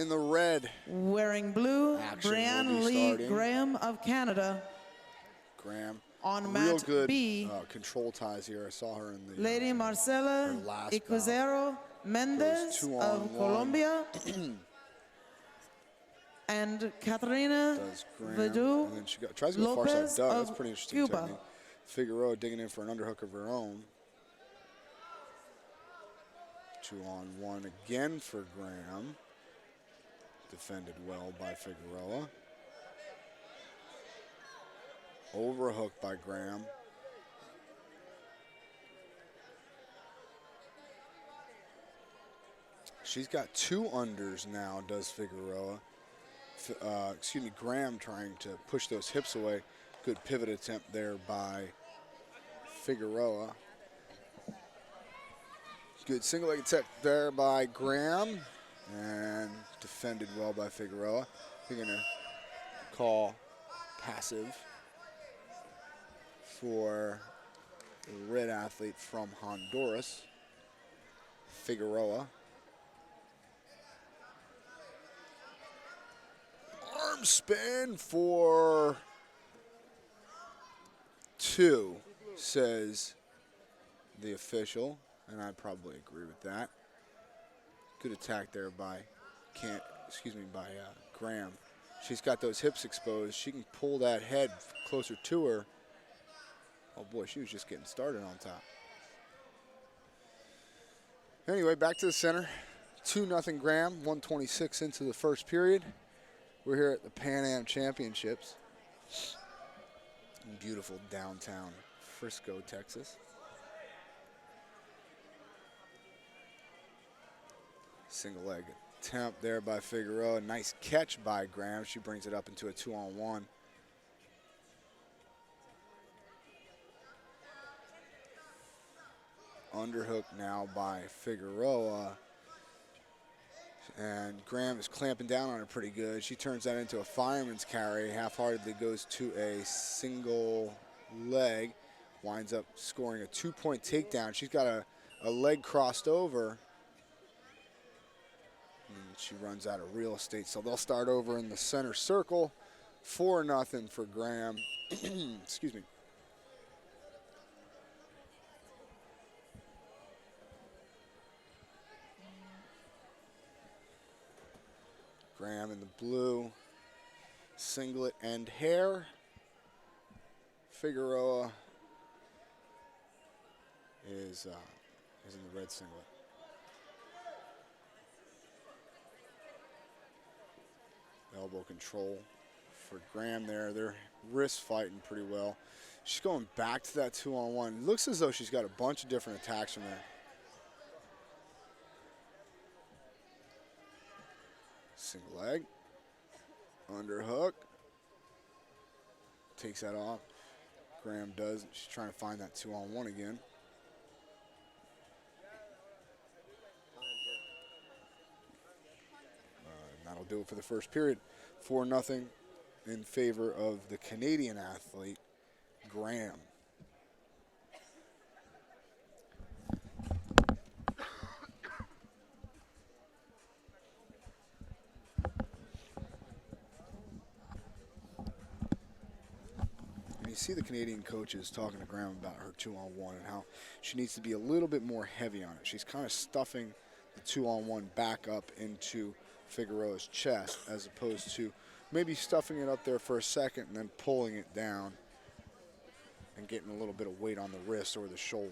in the red. Wearing blue, Action will Brianne be Lee starting. Graham of Canada. Graham, On real mat good B, control ties here. I saw her in the Lady Marcela her last Icuzero Mendez two of on one. Colombia. And Katarina Does Graham, Vidu and then she tries to go far side Lopez duck. That's of pretty interesting Cuba. technique. Figueroa digging in for an underhook of her own. 2-on-1 again for Graham. Defended well by Figueroa. Overhook by Graham. She's got 2 unders now, does Figueroa. Graham trying to push those hips away. Good pivot attempt there by Figueroa. Good single leg attack there by Graham. And defended well by Figueroa. They're going to call passive for the red athlete from Honduras, Figueroa. Arm spin for 2, says the official, and I probably agree with that. Good attack there by Graham. She's got those hips exposed. She can pull that head closer to her. Oh boy, she was just getting started on top. Anyway, back to the center. 2-0 Graham, 1:26 into the first period. We're here at the Pan Am Championships in beautiful downtown Frisco, Texas. Single leg attempt there by Figueroa. Nice catch by Graham. She brings it up into a 2-on-1. Underhook now by Figueroa. And Graham is clamping down on her pretty good. She turns that into a fireman's carry. Half-heartedly goes to a single leg. Winds up scoring a 2-point takedown. She's got a leg crossed over. And she runs out of real estate. So they'll start over in the center circle. 4-0 for Graham. Excuse me. Graham in the blue, singlet and hair. Figueroa is in the red singlet. Elbow control for Graham there. They're wrist fighting pretty well. She's going back to that 2-on-1. Looks as though she's got a bunch of different attacks from there. Single leg, underhook, takes that off. Graham does. She's trying to find that 2-on-1 again. And that'll do it for the first period. 4-0 in favor of the Canadian athlete, Graham. You see the Canadian coaches talking to Graham about her 2-on-1 and how she needs to be a little bit more heavy on it. She's kind of stuffing the 2-on-1 back up into Figueroa's chest as opposed to maybe stuffing it up there for a second and then pulling it down and getting a little bit of weight on the wrist or the shoulder.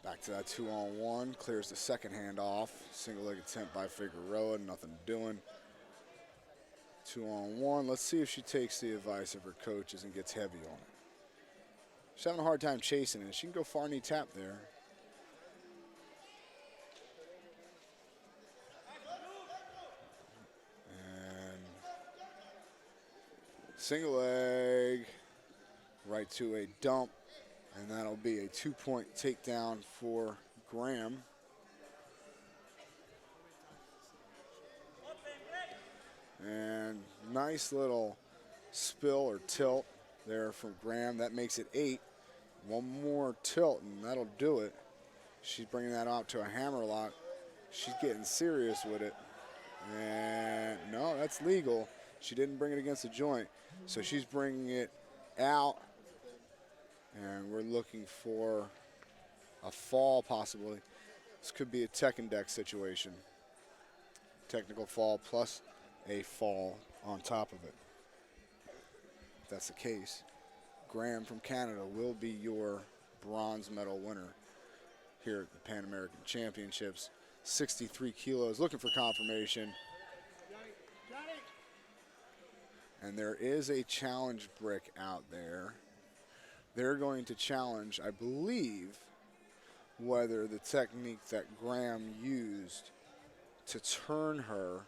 Back to that 2-on-1, clears the second hand off. Single leg attempt by Figueroa, nothing doing. 2-on-1. Let's see if she takes the advice of her coaches and gets heavy on it. She's having a hard time chasing it. She can go far knee tap there. And single leg, right to a dump. And that'll be a 2-point takedown for Graham. And nice little spill or tilt there from Graham. That makes it 8. One more tilt, and that'll do it. She's bringing that out to a hammerlock. She's getting serious with it. And no, that's legal. She didn't bring it against the joint. So she's bringing it out. And we're looking for a fall possibly. This could be a tech and deck situation. Technical fall plus a fall on top of it. If that's the case, Graham from Canada will be your bronze medal winner here at the Pan American Championships. 63 kilos, looking for confirmation. And there is a challenge brick out there. They're going to challenge, I believe, whether the technique that Graham used to turn her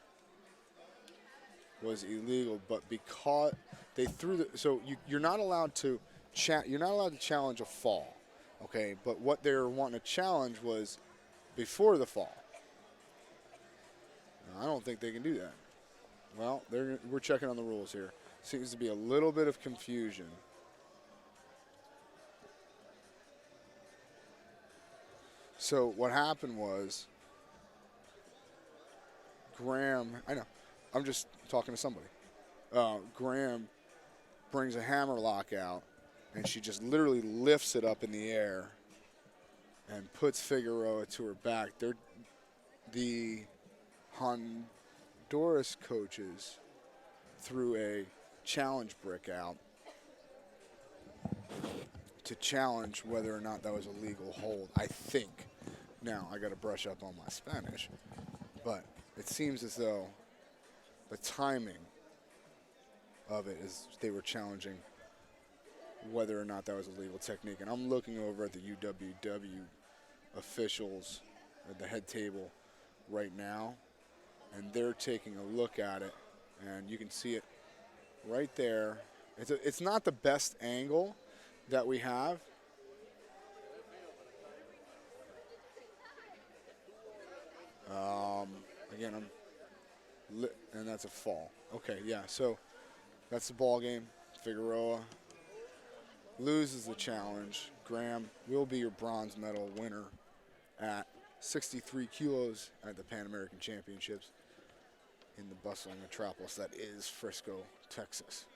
was illegal, but because they threw the, so you're not allowed to challenge a fall, okay? But what they're wanting to challenge was before the fall. Now, I don't think they can do that. Well, we're checking on the rules here. Seems to be a little bit of confusion. So what happened was Graham, I know, I'm just talking to somebody. Graham brings a hammerlock out, and she just literally lifts it up in the air and puts Figueroa to her back. The Honduras coaches threw a challenge brick out to challenge whether or not that was a legal hold, I think. Now, I got to brush up on my Spanish, but it seems as though the timing of it is they were challenging whether or not that was a legal technique. And I'm looking over at the UWW officials at the head table right now, and they're taking a look at it, and you can see it right there. It's not the best angle that we have. Again, and that's a fall. Okay, yeah, so that's the ball game. Figueroa loses the challenge. Graham will be your bronze medal winner at 63 kilos at the Pan American Championships in the bustling metropolis that is Frisco, Texas.